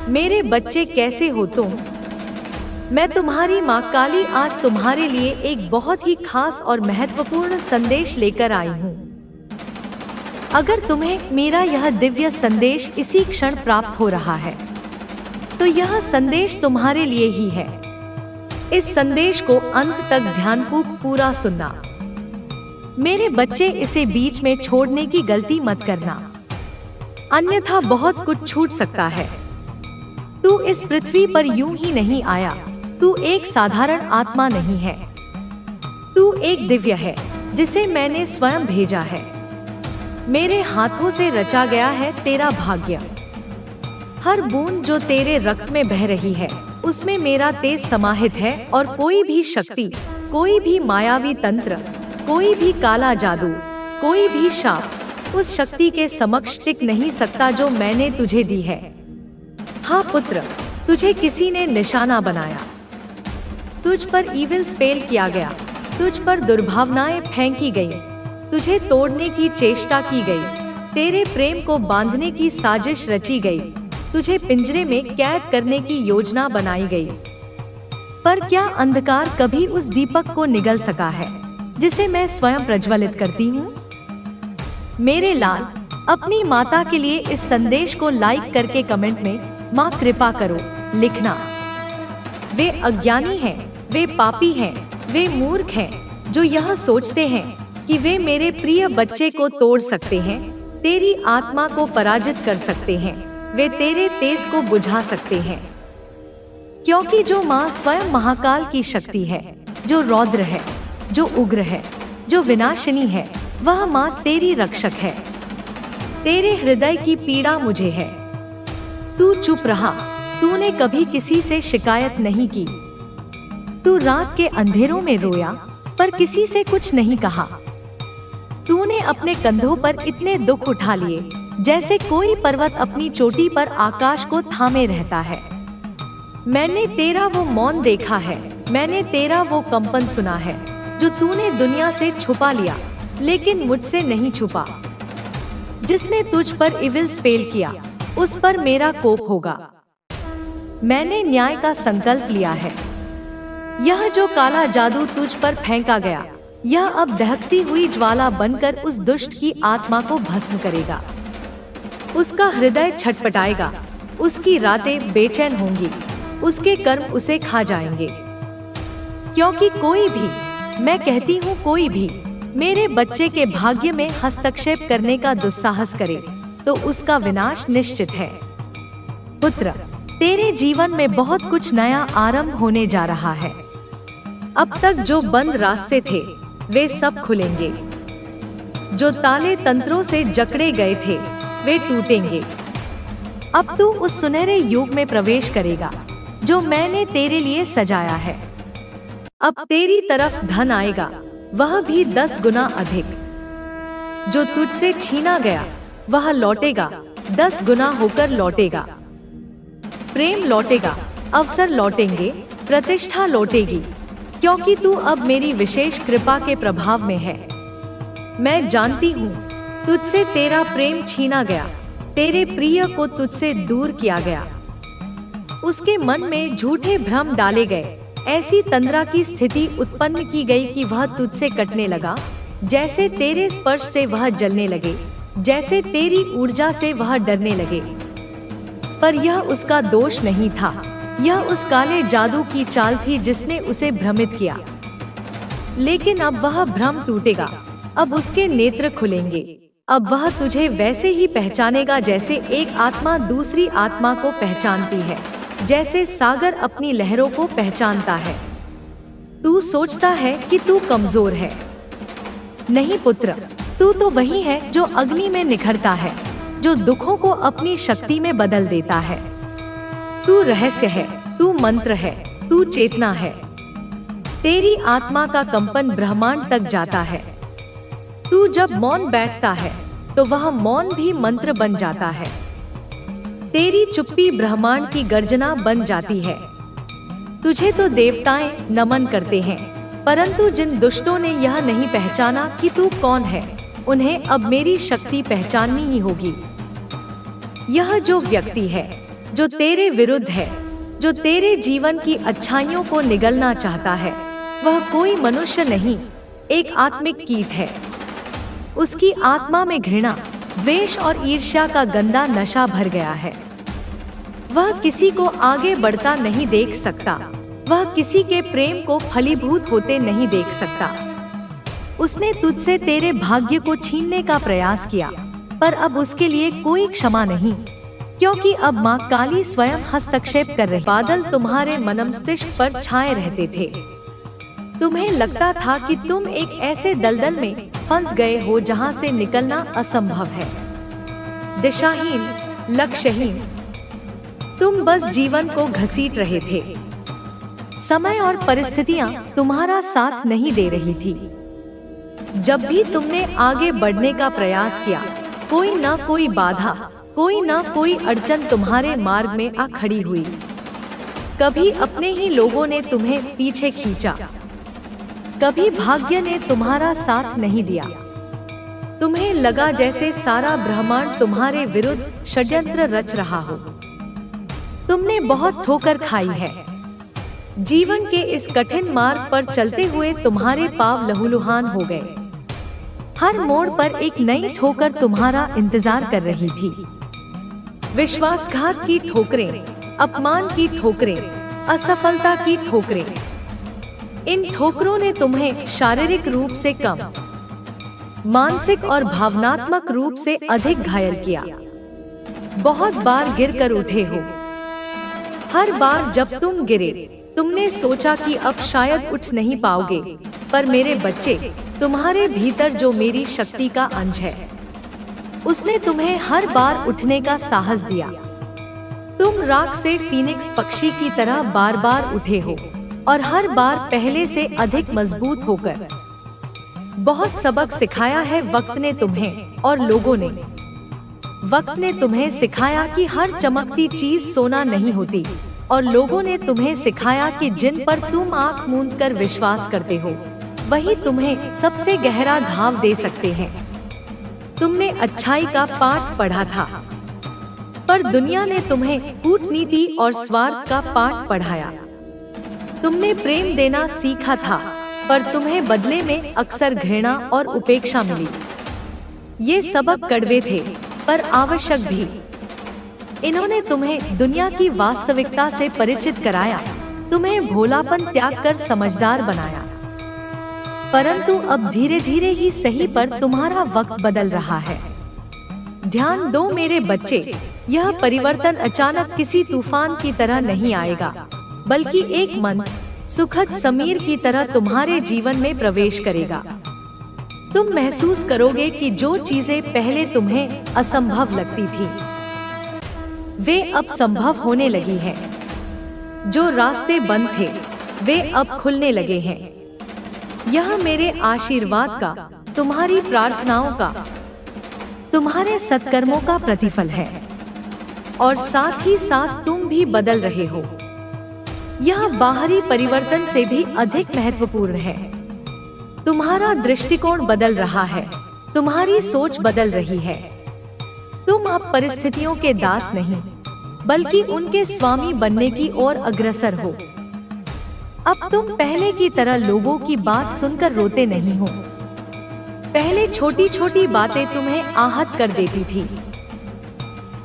मेरे बच्चे कैसे हो तुम? मैं तुम्हारी माँ काली आज तुम्हारे लिए एक बहुत ही खास और महत्वपूर्ण संदेश लेकर आई हूँ। अगर तुम्हें मेरा यह दिव्य संदेश इसी क्षण प्राप्त हो रहा है, तो यह संदेश तुम्हारे लिए ही है। इस संदेश को अंत तक ध्यानपूर्वक पूरा सुनना। मेरे बच्चे, इसे बीच में छोड़ने की गलती मत करना, अन्यथा बहुत कुछ छूट सकता है। तू इस पृथ्वी पर यूं ही नहीं आया। तू एक साधारण आत्मा नहीं है। तू एक दिव्य है जिसे मैंने स्वयं भेजा है। मेरे हाथों से रचा गया है तेरा भाग्य। हर बूंद जो तेरे रक्त में बह रही है, उसमें मेरा तेज समाहित है और कोई भी शक्ति, कोई भी मायावी तंत्र, कोई भी काला जादू, कोई भी शाप उस शक्ति के समक्ष टिक नहीं सकता जो मैंने तुझे दी है। हाँ पुत्र, तुझे किसी ने निशाना बनाया। तुझ पर इविल स्पेल किया गया। तुझ पर दुर्भावनाएं फेंकी गई। तुझे तोड़ने की चेष्टा की गई। तेरे प्रेम को बांधने की साजिश रची गई। तुझे पिंजरे में कैद करने की योजना बनाई गई। पर क्या अंधकार कभी उस दीपक को निगल सका है जिसे मैं स्वयं प्रज्वलित करती हूँ? मेरे लाल, अपनी माता के लिए इस संदेश को लाइक करके कमेंट में माँ कृपा करो लिखना। वे अज्ञानी हैं, वे पापी हैं, वे मूर्ख हैं जो यह सोचते हैं कि वे मेरे प्रिय बच्चे को तोड़ सकते हैं, तेरी आत्मा को पराजित कर सकते हैं, वे तेरे तेज को बुझा सकते हैं। क्योंकि जो माँ स्वयं महाकाल की शक्ति है, जो रौद्र है, जो उग्र है, जो विनाशिनी है, वह माँ तेरी रक्षक है। तेरे हृदय की पीड़ा मुझे है। तू चुप रहा। तूने कभी किसी से शिकायत नहीं की। तू रात के अंधेरों में रोया पर किसी से कुछ नहीं कहा। तूने अपने कंधों पर इतने दुख उठा लिए जैसे कोई पर्वत अपनी चोटी पर आकाश को थामे रहता है। मैंने तेरा वो मौन देखा है। मैंने तेरा वो कंपन सुना है जो तूने दुनिया से छुपा लिया, लेकिन मुझसे नहीं छुपा। जिसने तुझ पर इविल स्पेल किया, उस पर मेरा कोप होगा। मैंने न्याय का संकल्प लिया है। यह जो काला जादू तुझ पर फेंका गया, यह अब दहकती हुई ज्वाला बनकर उस दुष्ट की आत्मा को भस्म करेगा। उसका हृदय छटपटाएगा, उसकी रातें बेचैन होंगी, उसके कर्म उसे खा जाएंगे। क्योंकि कोई भी, मैं कहती हूँ कोई भी, मेरे बच्चे के भाग्य में हस्तक्षेप करने का दुस्साहस करे तो उसका विनाश निश्चित है। पुत्र, तेरे जीवन में बहुत कुछ नया आरंभ होने जा रहा है। अब तक जो बंद रास्ते थे, वे सब खुलेंगे। जो ताले तंत्रों से जकड़े गए थे, वे टूटेंगे। अब तू उस सुनहरे युग में प्रवेश करेगा जो मैंने तेरे लिए सजाया है। अब तेरी तरफ धन आएगा, वह भी 10 गुना अधिक। जो तुझसे छीना गया, वह लौटेगा, 10 गुना होकर लौटेगा। प्रेम लौटेगा, अवसर लौटेंगे, प्रतिष्ठा लौटेगी, क्योंकि तू अब मेरी विशेष कृपा के प्रभाव में है। मैं जानती हूँ तुझसे तेरा प्रेम छीना गया, तेरे प्रिय को तुझसे दूर किया गया। उसके मन में झूठे भ्रम डाले गए, ऐसी तंद्रा की स्थिति उत्पन्न की गई कि वह तुझसे कटने लगा, जैसे तेरे स्पर्श से वह जलने लगे, जैसे तेरी ऊर्जा से वह डरने लगे। पर यह उसका दोष नहीं था, यह उस काले जादू की चाल थी जिसने उसे भ्रमित किया। लेकिन अब वह भ्रम टूटेगा, अब उसके नेत्र खुलेंगे। अब वह तुझे वैसे ही पहचानेगा जैसे एक आत्मा दूसरी आत्मा को पहचानती है, जैसे सागर अपनी लहरों को पहचानता है। तू सोचता है कि तू कमजोर है। नहीं पुत्र, तू तो वही है जो अग्नि में निखरता है, जो दुखों को अपनी शक्ति में बदल देता है। तू रहस्य है, तू मंत्र है, तू चेतना है। तेरी आत्मा का कंपन ब्रह्मांड तक जाता है। तू जब मौन बैठता है तो वह मौन भी मंत्र बन जाता है। तेरी चुप्पी ब्रह्मांड की गर्जना बन जाती है। तुझे तो देवताएं नमन करते हैं, परंतु जिन दुष्टों ने यह नहीं पहचाना कि तू कौन है, उन्हें अब मेरी शक्ति पहचाननी ही होगी। यह जो व्यक्ति है जो तेरे विरुद्ध है, जो तेरे जीवन की अच्छाइयों को निगलना चाहता है, वह कोई मनुष्य नहीं, एक आत्मिक कीट है। उसकी आत्मा में घृणा, द्वेष और ईर्ष्या का गंदा नशा भर गया है। वह किसी को आगे बढ़ता नहीं देख सकता, वह किसी के प्रेम को फलीभूत होते नहीं देख सकता। उसने तुझसे तेरे भाग्य को छीनने का प्रयास किया, पर अब उसके लिए कोई क्षमा नहीं, क्योंकि अब माँ काली स्वयं हस्तक्षेप कर रही। बादल तुम्हारे मनमस्तिष्क पर छाए रहते थे। तुम्हें लगता था कि तुम एक ऐसे दलदल में फंस गए हो जहाँ से निकलना असंभव है। दिशाहीन, लक्ष्यहीन, तुम बस जीवन को घसीट रहे थे। समय और परिस्थितियां तुम्हारा साथ नहीं दे रही थी। जब भी तुमने आगे बढ़ने का प्रयास किया, कोई ना कोई बाधा, कोई ना कोई अड़चन तुम्हारे मार्ग में आ खड़ी हुई। कभी अपने ही लोगों ने तुम्हें पीछे खींचा, कभी भाग्य ने तुम्हारा साथ नहीं दिया। तुम्हें लगा जैसे सारा ब्रह्मांड तुम्हारे विरुद्ध षड्यंत्र रच रहा हो। तुमने बहुत ठोकर खाई है। जीवन के इस कठिन मार्ग पर चलते हुए तुम्हारे पांव लहूलुहान हो गए। हर मोड़ पर एक नई ठोकर तुम्हारा इंतजार कर रही थी। विश्वासघात की ठोकरें, अपमान की ठोकरें, असफलता की ठोकरें। इन ठोकरों ने तुम्हें शारीरिक रूप से कम, मानसिक और भावनात्मक रूप से अधिक घायल किया। बहुत बार गिरकर उठे हो। हर बार जब तुम गिरे, तुमने सोचा कि अब शायद उठ नहीं पाओगे, पर मेरे बच्चे, तुम्हारे भीतर जो मेरी शक्ति का अंश है, उसने तुम्हें हर बार उठने का साहस दिया। तुम राख से फीनिक्स पक्षी की तरह बार बार उठे हो, और हर बार पहले से अधिक मजबूत होकर। बहुत सबक सिखाया है वक्त ने तुम्हें और लोगों ने। वक्त ने तुम्हें सिखाया कि हर चमकती चीज सोना नहीं होती, और लोगों ने तुम्हें सिखाया कि जिन पर तुम आंख मूंद कर विश्वास करते हो, वही तुम्हें सबसे गहरा घाव दे सकते हैं। तुमने अच्छाई का पाठ पढ़ा था, पर दुनिया ने तुम्हें कूटनीति और स्वार्थ का पाठ पढ़ाया। तुमने प्रेम देना सीखा था, पर तुम्हें बदले में अक्सर घृणा और उपेक्षा मिली। ये सबक कड़वे थे, पर आवश्यक भी। इन्होंने तुम्हें दुनिया की वास्तविकता से परिचित कराया, तुम्हें भोलापन त्याग कर समझदार बनाया। परंतु अब धीरे धीरे ही सही पर तुम्हारा वक्त बदल रहा है। ध्यान दो मेरे बच्चे, यह परिवर्तन अचानक किसी तूफान की तरह नहीं आएगा, बल्कि एक मंद, सुखद समीर की तरह तुम्हारे जीवन में प्रवेश करेगा। तुम महसूस करोगे कि जो चीजें पहले तुम्हें असंभव लगती थी, वे अब संभव होने लगी हैं। जो रास्ते बंद थे, वे अब खुलने लगे हैं। यह मेरे आशीर्वाद का, तुम्हारी प्रार्थनाओं का, तुम्हारे सत्कर्मों का प्रतिफल है। और साथ ही साथ तुम भी बदल रहे हो। यह बाहरी परिवर्तन से भी अधिक महत्वपूर्ण है। तुम्हारा दृष्टिकोण बदल रहा है, तुम्हारी सोच बदल रही है। तुम अब परिस्थितियों के दास नहीं, बल्कि उनके स्वामी बनने की ओर अग्रसर हो। अब तुम पहले की तरह लोगों की बात सुनकर रोते नहीं हो। पहले छोटी छोटी बातें तुम्हें आहत कर देती थी।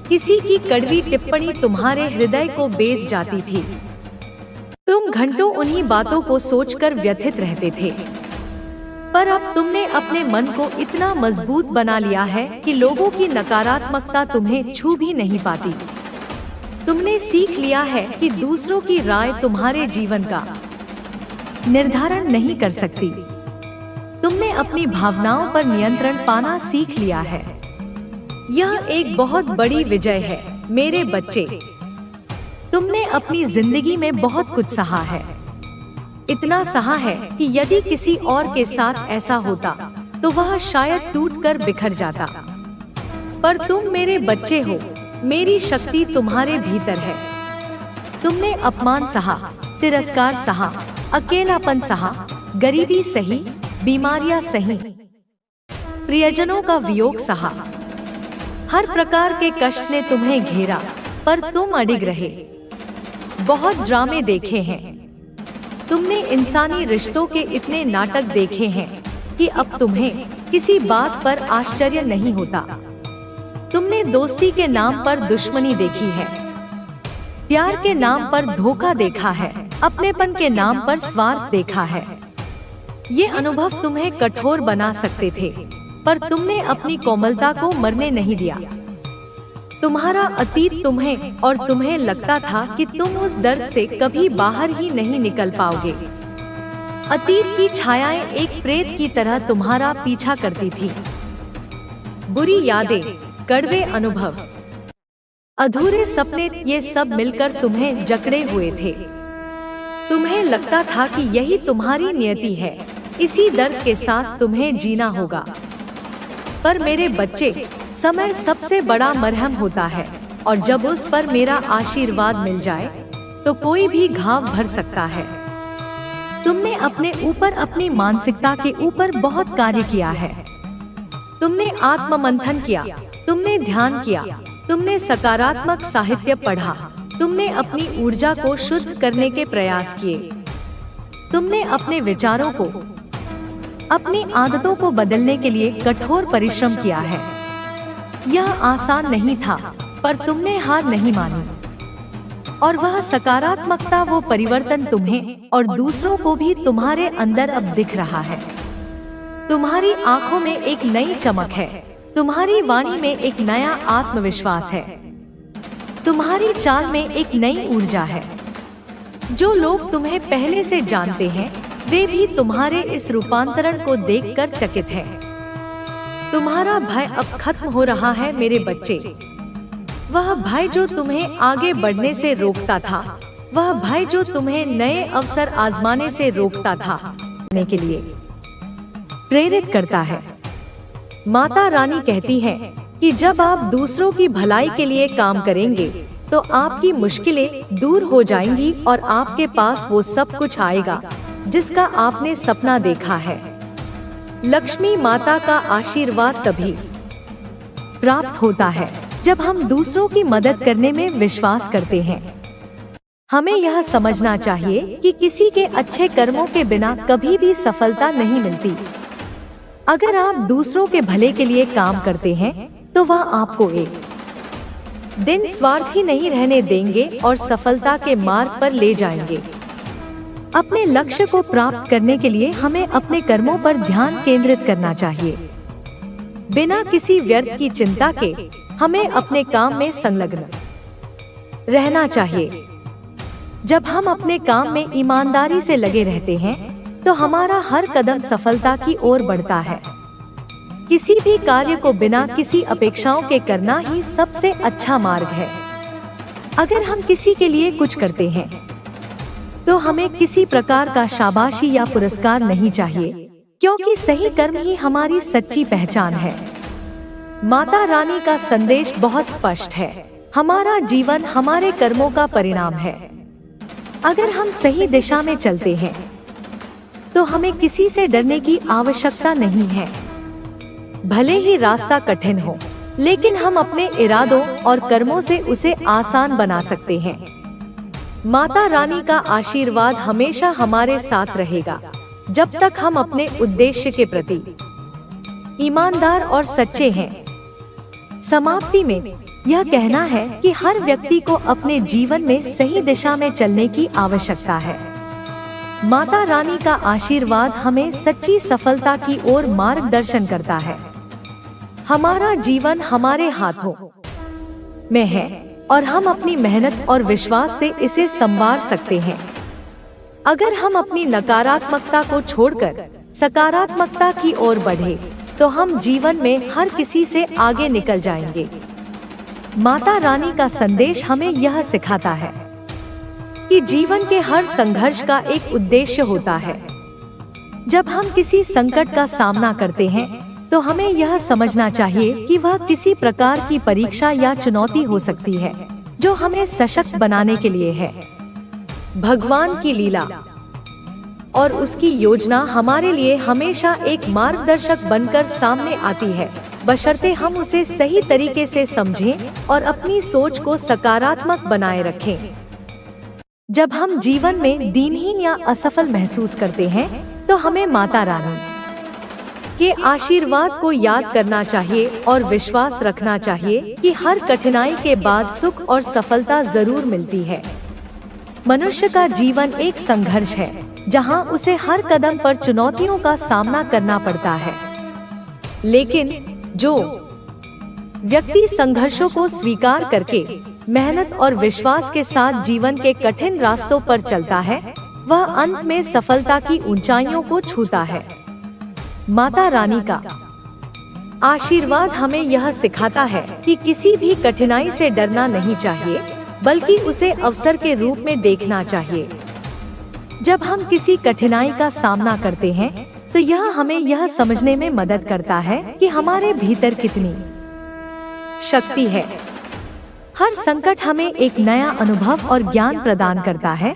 किसी की कड़वी टिप्पणी तुम्हारे हृदय को बेच जाती थी। तुम घंटों उन्हीं बातों को सोचकर व्यथित रहते थे। पर अब तुमने अपने मन को इतना मजबूत बना लिया है कि लोगों की नकारात्मकता तुम्हें छू भी नहीं पाती। तुमने सीख लिया है कि दूसरों की राय तुम्हारे जीवन का निर्धारण नहीं कर सकती। तुमने अपनी भावनाओं पर नियंत्रण पाना सीख लिया है। यह एक बहुत बड़ी विजय है मेरे बच्चे। तुमने अपनी जिंदगी में बहुत कुछ सहा है। इतना सहा है कि यदि किसी और के साथ ऐसा होता तो वह शायद टूटकर बिखर जाता। पर तुम मेरे बच्चे हो, मेरी शक्ति तुम्हारे भीतर है। तुमने अपमान सहा, तिरस्कार सहा, अकेलापन सहा, गरीबी सही, बीमारियां सही, प्रियजनों का वियोग सहा। हर प्रकार के कष्ट ने तुम्हें घेरा, पर तुम अडिग रहे। बहुत ड्रामे देखे हैं, तुमने इंसानी रिश्तों के इतने नाटक देखे हैं कि अब तुम्हें किसी बात पर आश्चर्य नहीं होता। तुमने दोस्ती के नाम पर दुश्मनी देखी है, प्यार के नाम पर धोखा देखा है, अपनेपन के नाम पर स्वार्थ देखा है। ये अनुभव तुम्हें कठोर बना सकते थे, पर तुमने अपनी कोमलता को मरने नहीं दिया। तुम्हारा अतीत तुम्हें लगता था कि तुम उस दर्द से कभी बाहर ही नहीं निकल पाओगे। अतीत की छायाएं एक प्रेत की तरह तुम्हारा पीछा करती थी। बुरी यादें, कड़वे अनुभव, अधूरे सपने, ये सब मिलकर तुम्हें जकड़े हुए थे। तुम्हें लगता था कि यही तुम्हारी नियति है, इसी दर्द के साथ तुम्हें जीना होगा। पर मेरे बच्चे, समय सबसे बड़ा मरहम होता है, और जब उस पर मेरा आशीर्वाद मिल जाए तो कोई भी घाव भर सकता है। तुमने अपने ऊपर, अपनी मानसिकता के ऊपर बहुत कार्य किया है। तुमने आत्ममंथन किया, तुमने ध्यान किया, तुमने सकारात्मक साहित्य पढ़ा, तुमने अपनी ऊर्जा को शुद्ध करने के प्रयास किए। तुमने अपने विचारों को, अपनी आदतों को बदलने के लिए कठोर परिश्रम किया है। यह आसान नहीं था, पर तुमने हार नहीं मानी, और वह सकारात्मकता, वो परिवर्तन तुम्हें और दूसरों को भी तुम्हारे अंदर अब दिख रहा है। तुम्हारी आंखों में एक नई चमक है, तुम्हारी वाणी में एक नया आत्मविश्वास है, तुम्हारी चाल में एक नई ऊर्जा है। जो लोग तुम्हें पहले से जानते हैं वे भी तुम्हारे इस रूपांतरण को देखकर चकित हैं। तुम्हारा भय अब खत्म हो रहा है मेरे बच्चे। वह भय जो तुम्हें आगे बढ़ने से रोकता था, वह भय जो तुम्हें नए अवसर आजमाने से रोकता था, करने के लिए प्रेरित करता है। माता रानी कहती है कि जब आप दूसरों की भलाई के लिए काम करेंगे तो आपकी मुश्किलें दूर हो जाएंगी और आपके पास वो सब कुछ आएगा जिसका आपने सपना देखा है। लक्ष्मी माता का आशीर्वाद तभी प्राप्त होता है जब हम दूसरों की मदद करने में विश्वास करते हैं। हमें यह समझना चाहिए कि किसी के अच्छे कर्मों के बिना कभी भी सफलता नहीं मिलती। अगर आप दूसरों के भले के लिए काम करते हैं तो वह आपको एक दिन स्वार्थी नहीं रहने देंगे और सफलता के मार्ग पर ले जाएंगे। अपने लक्ष्य को प्राप्त करने के लिए हमें अपने कर्मों पर ध्यान केंद्रित करना चाहिए। बिना किसी व्यर्थ की चिंता के हमें अपने काम में संलग्न रहना चाहिए। जब हम अपने काम में ईमानदारी से लगे रहते हैं तो हमारा हर कदम सफलता की ओर बढ़ता है। किसी भी कार्य को बिना किसी अपेक्षाओं के करना ही सबसे अच्छा मार्ग है। अगर हम किसी के लिए कुछ करते हैं तो हमें किसी प्रकार का शाबाशी या पुरस्कार नहीं चाहिए, क्योंकि सही कर्म ही हमारी सच्ची पहचान है। माता रानी का संदेश बहुत स्पष्ट है, हमारा जीवन हमारे कर्मों का परिणाम है। अगर हम सही दिशा में चलते हैं तो हमें किसी से डरने की आवश्यकता नहीं है। भले ही रास्ता कठिन हो, लेकिन हम अपने इरादों और कर्मों से उसे आसान बना सकते हैं। माता रानी का आशीर्वाद हमेशा हमारे साथ रहेगा जब तक हम अपने उद्देश्य के प्रति ईमानदार और सच्चे हैं। समाप्ति में यह कहना है कि हर व्यक्ति को अपने जीवन में सही दिशा में चलने की आवश्यकता है। माता रानी का आशीर्वाद हमें सच्ची सफलता की ओर मार्गदर्शन करता है। हमारा जीवन हमारे हाथों में है और हम अपनी मेहनत और विश्वास से इसे संवार सकते हैं। अगर हम अपनी नकारात्मकता को छोड़कर सकारात्मकता की ओर बढ़े तो हम जीवन में हर किसी से आगे निकल जाएंगे। माता रानी का संदेश हमें यह सिखाता है कि जीवन के हर संघर्ष का एक उद्देश्य होता है। जब हम किसी संकट का सामना करते हैं तो हमें यह समझना चाहिए कि वह किसी प्रकार की परीक्षा या चुनौती हो सकती है जो हमें सशक्त बनाने के लिए है। भगवान की लीला और उसकी योजना हमारे लिए हमेशा एक मार्गदर्शक बनकर सामने आती है, बशर्ते हम उसे सही तरीके से समझें और अपनी सोच को सकारात्मक बनाए रखें। जब हम जीवन में दीनहीन या असफल महसूस करते हैं, तो हमें माता रानी के आशीर्वाद को याद करना चाहिए और विश्वास रखना चाहिए कि हर कठिनाई के बाद सुख और सफलता जरूर मिलती है। मनुष्य का जीवन एक संघर्ष है, जहां उसे हर कदम पर चुनौतियों का सामना करना पड़ता है। लेकिन जो व्यक्ति संघर्षों को स्वीकार करके मेहनत और विश्वास के साथ जीवन के कठिन रास्तों पर चलता है, वह अंत में सफलता की ऊंचाइयों को छूता है। माता रानी का आशीर्वाद हमें यह सिखाता है कि किसी भी कठिनाई से डरना नहीं चाहिए, बल्कि उसे अवसर के रूप में देखना चाहिए। जब हम किसी कठिनाई का सामना करते हैं, तो यह हमें यह समझने में मदद करता है कि हमारे भीतर कितनी शक्ति है। हर संकट हमें एक नया अनुभव और ज्ञान प्रदान करता है,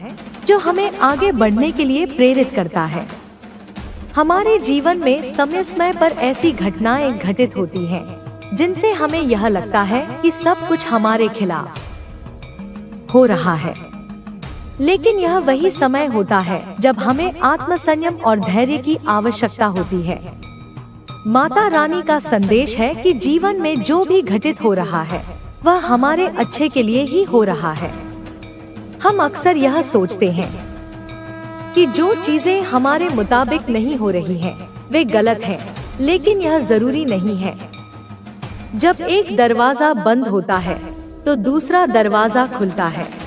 जो हमें आगे बढ़ने के लिए प्रेरित करता है। हमारे जीवन में समय समय पर ऐसी घटनाएं घटित होती हैं, जिनसे हमें यह लगता है कि सब कुछ हमारे खिलाफ हो रहा है। लेकिन यह वही समय होता है जब हमें आत्मसंयम और धैर्य की आवश्यकता होती है। माता रानी का संदेश है कि जीवन में जो भी घटित हो रहा है, वह हमारे अच्छे के लिए ही हो रहा है। हम अक्सर यह सोचते हैं कि जो चीजें हमारे मुताबिक नहीं हो रही हैं, वे गलत हैं, लेकिन यह जरूरी नहीं है। जब एक दरवाजा बंद होता है, तो दूसरा दरवाजा खुलता है।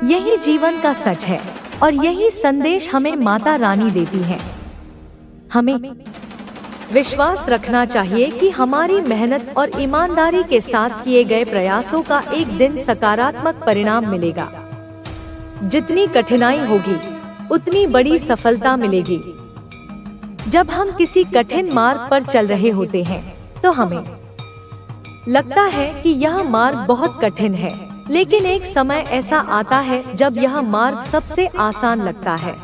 यही जीवन का सच है और यही संदेश हमें माता रानी देती है। हमें विश्वास रखना चाहिए कि हमारी मेहनत और ईमानदारी के साथ किए गए प्रयासों का एक दिन सकारात्मक परिणाम मिलेगा। जितनी कठिनाई होगी, उतनी बड़ी सफलता मिलेगी। जब हम किसी कठिन मार्ग पर चल रहे होते हैं, तो हमें लगता है कि यह मार्ग बहुत कठिन है, लेकिन एक समय ऐसा आता है जब यह मार्ग सबसे आसान लगता है।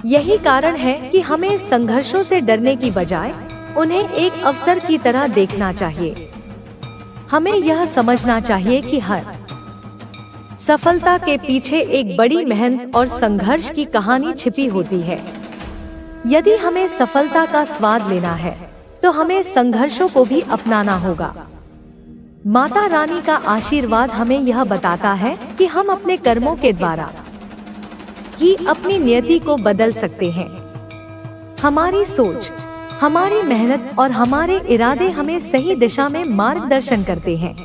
यही कारण है कि हमें संघर्षों से डरने की बजाय उन्हें एक अवसर की तरह देखना चाहिए। हमें यह समझना चाहिए कि हर सफलता के पीछे एक बड़ी मेहनत और संघर्ष की कहानी छिपी होती है। यदि हमें सफलता का स्वाद लेना है, तो हमें संघर्षों को भी अपनाना होगा। माता रानी का आशीर्वाद हमें यह बताता है कि हम अपने कर्मों के द्वारा ही अपनी नियति को बदल सकते हैं। हमारी सोच, हमारी मेहनत और हमारे इरादे हमें सही दिशा में मार्गदर्शन करते हैं।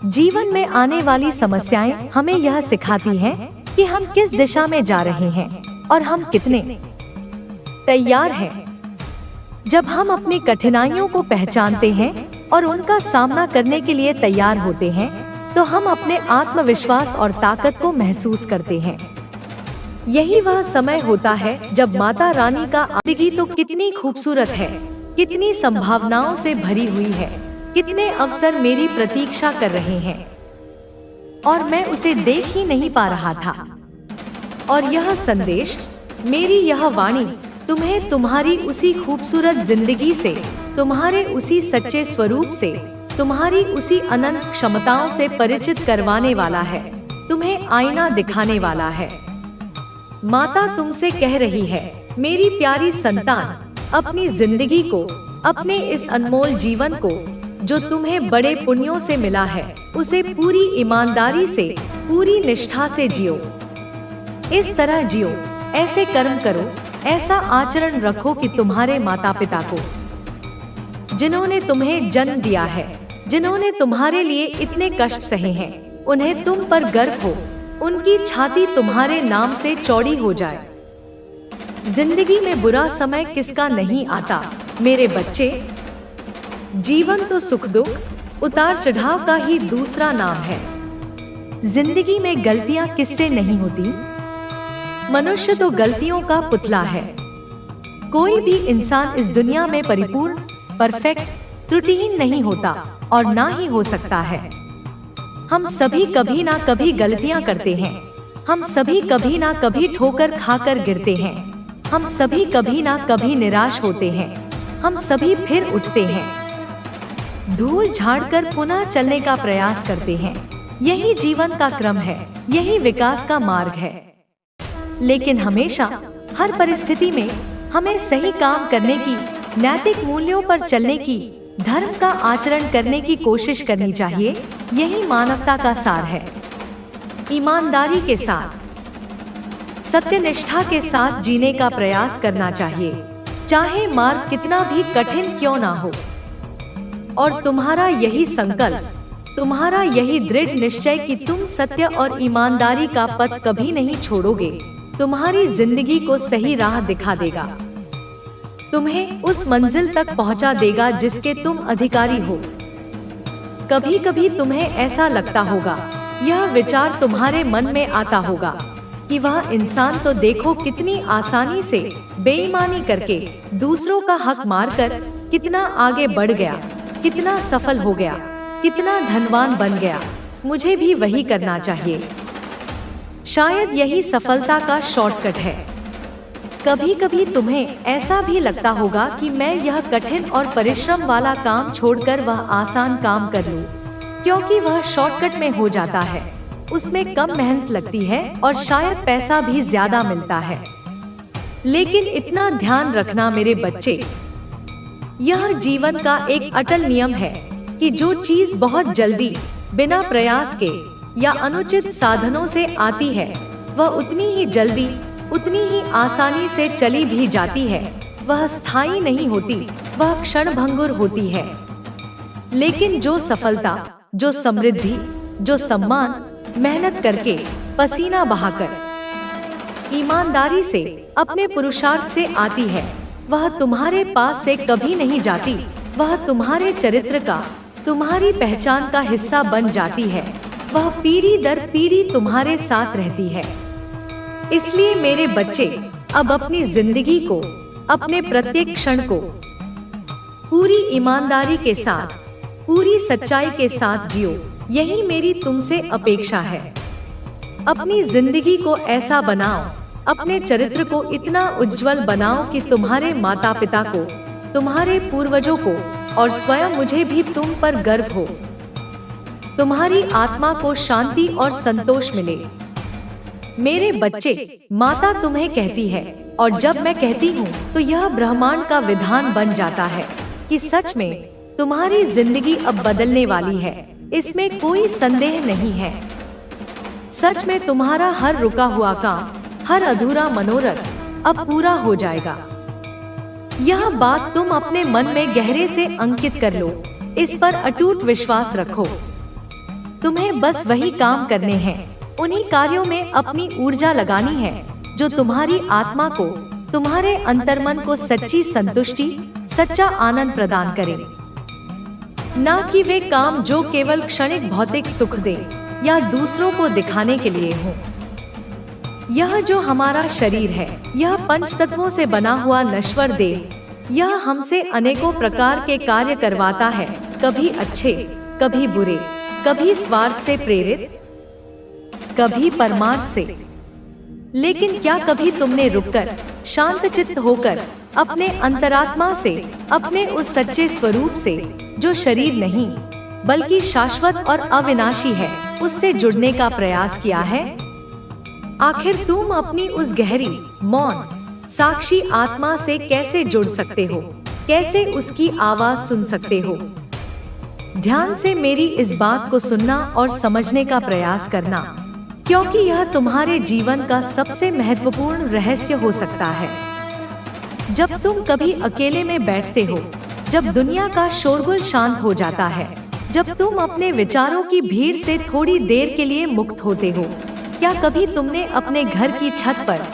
जीवन में आने वाली समस्याएं हमें यह सिखाती हैं कि हम किस दिशा में जा रहे हैं और हम कितने तैयार हैं। जब हम अपनी कठिनाइयों को पहचानते हैं और उनका सामना करने के लिए तैयार होते हैं, तो हम अपने आत्मविश्वास और ताकत को महसूस करते हैं। यही वह समय होता है जब माता रानी का जिंदगी तो कितनी खूबसूरत है, कितनी संभावनाओं से भरी हुई है, कितने अवसर मेरी प्रतीक्षा कर रहे हैं और मैं उसे देख ही नहीं पा रहा था। और यह संदेश, मेरी यह वाणी तुम्हें तुम्हारी उसी खूबसूरत जिंदगी से, तुम्हारे उसी सच्चे स्वरूप से, तुम्हारी उसी अनंत क्षमताओं से परिचित करवाने वाला है, तुम्हें आईना दिखाने वाला है। माता तुमसे कह रही है, मेरी प्यारी संतान, अपनी जिंदगी को, अपने इस अनमोल जीवन को जो तुम्हें बड़े पुण्यों से मिला है, उसे पूरी ईमानदारी से, पूरी निष्ठा से जियो। इस तरह जियो, ऐसे कर्म करो, ऐसा आचरण रखो कि तुम्हारे माता पिता को, जिन्होंने तुम्हें जन्म दिया है, जिन्होंने तुम्हारे लिए इतने कष्ट सहे हैं, उन्हें तुम पर गर्व हो, उनकी छाती तुम्हारे नाम से चौड़ी हो जाए। जिंदगी में बुरा समय किसका नहीं आता मेरे बच्चे। जीवन तो सुख दुख, उतार चढ़ाव का ही दूसरा नाम है। जिंदगी में गलतियां किससे नहीं होती। मनुष्य तो गलतियों का पुतला है। कोई भी इंसान इस दुनिया में परिपूर्ण, परफेक्ट, त्रुटिहीन नहीं होता और ना ही हो सकता है। हम सभी कभी ना कभी गलतियां करते हैं। हम सभी कभी ना कभी ठोकर खाकर गिरते हैं। हम सभी कभी ना कभी निराश होते हैं। हम सभी फिर उठते हैं। धूल झाड़कर पुनः चलने का प्रयास करते हैं। यही जीवन का क्रम है, यही विकास का मार्ग है। लेकिन हमेशा, हर परिस्थिति में हमें सही काम करने की, नैतिक मूल्यों पर चलने की, धर्म का आचरण करने की कोशिश करनी चाहिए। यही मानवता का सार है। ईमानदारी के साथ, सत्यनिष्ठा के साथ जीने का प्रयास करना चाहिए, चाहे मार्ग कितना भी कठिन क्यों ना हो। और तुम्हारा यही संकल्प, तुम्हारा यही दृढ़ निश्चय कि तुम सत्य और ईमानदारी का पथ कभी नहीं छोड़ोगे, तुम्हारी जिंदगी को सही राह दिखा देगा, तुम्हें उस मंजिल तक पहुंचा देगा जिसके तुम अधिकारी हो। कभी कभी तुम्हें ऐसा लगता होगा, यह विचार तुम्हारे मन में आता होगा कि वह इंसान तो देखो कितनी आसानी से बेईमानी करके दूसरों का हक मारकर कितना आगे बढ़ गया, कितना सफल हो गया, कितना धनवान बन गया, मुझे भी वही करना चाहिए। शायद यही सफलता का शॉर्टकट है। कभी कभी तुम्हें ऐसा भी लगता होगा कि मैं यह कठिन और परिश्रम वाला काम छोड़कर वह आसान काम कर लूं, क्योंकि वह शॉर्टकट में हो जाता है, उसमें कम मेहनत लगती है और शायद पैसा भी ज्यादा मिलता है। लेकिन इतना ध्यान रखना मेरे बच्चे, यह जीवन का एक अटल नियम है कि जो चीज बहुत जल्दी, बिना प्रयास के या अनुचित साधनों से आती है, वह उतनी ही जल्दी, उतनी ही आसानी से चली भी जाती है। वह स्थायी नहीं होती, वह क्षणभंगुर होती है। लेकिन जो सफलता, जो समृद्धि, जो सम्मान मेहनत करके, पसीना बहाकर, ईमानदारी से, अपने पुरुषार्थ से आती है, वह तुम्हारे पास से कभी नहीं जाती। वह तुम्हारे चरित्र का, तुम्हारी पहचान का हिस्सा बन जाती है। वह पीढ़ी दर पीढ़ी तुम्हारे साथ रहती है। इसलिए मेरे बच्चे, अब अपनी जिंदगी को, अपने प्रत्येक क्षण को पूरी ईमानदारी के साथ, पूरी सच्चाई के साथ जियो। यही मेरी तुमसे अपेक्षा है। अपनी जिंदगी को ऐसा बनाओ, अपने चरित्र को इतना उज्जवल बनाओ कि तुम्हारे माता पिता को, तुम्हारे पूर्वजों को और स्वयं मुझे भी तुम पर गर्व हो। तुम्हारी आत्मा को शांति और संतोष मिले। मेरे बच्चे, माता तुम्हें कहती है, और जब मैं कहती हूँ तो यह ब्रह्मांड का विधान बन जाता है कि सच में तुम्हारी जिंदगी अब बदलने वाली है। इसमें कोई संदेह नहीं है। सच में तुम्हारा हर रुका हुआ काम, हर अधूरा मनोरथ अब पूरा हो जाएगा। यह बात तुम अपने मन में गहरे से अंकित कर लो। इस पर अटूट विश्वास रखो। तुम्हें बस वही काम करने हैं, उन्हीं कार्यों में अपनी ऊर्जा लगानी है जो तुम्हारी आत्मा को, तुम्हारे अंतर्मन को सच्ची संतुष्टि, सच्चा आनंद प्रदान करें। ना कि वे काम जो केवल क्षणिक भौतिक सुख दे या दूसरों को दिखाने के लिए हो। यह जो हमारा शरीर है, यह पंच तत्वों से बना हुआ नश्वर देह, यह हमसे अनेकों प्रकार के कार्य करवाता है, कभी अच्छे, कभी बुरे, कभी स्वार्थ से प्रेरित, कभी परमार्थ से। लेकिन क्या कभी तुमने रुककर, शांत चित्त होकर, अपने अंतरात्मा से, अपने उस सच्चे स्वरूप से जो शरीर नहीं बल्कि शाश्वत और अविनाशी है, उससे जुड़ने का प्रयास किया है? आखिर तुम अपनी उस गहरी, मौन, साक्षी आत्मा से कैसे जुड़ सकते हो? कैसे उसकी आवाज सुन सकते हो? ध्यान से मेरी इस बात को सुनना और समझने का प्रयास करना, क्योंकि यह तुम्हारे जीवन का सबसे महत्वपूर्ण रहस्य हो सकता है। जब तुम कभी अकेले में बैठते हो, जब दुनिया का शोरगुल शांत हो जाता है, जब तुम अपने विचारों की भीड़ से थोड़ी देर के लिए मुक्त होते हो, क्या कभी तुमने अपने घर की छत पर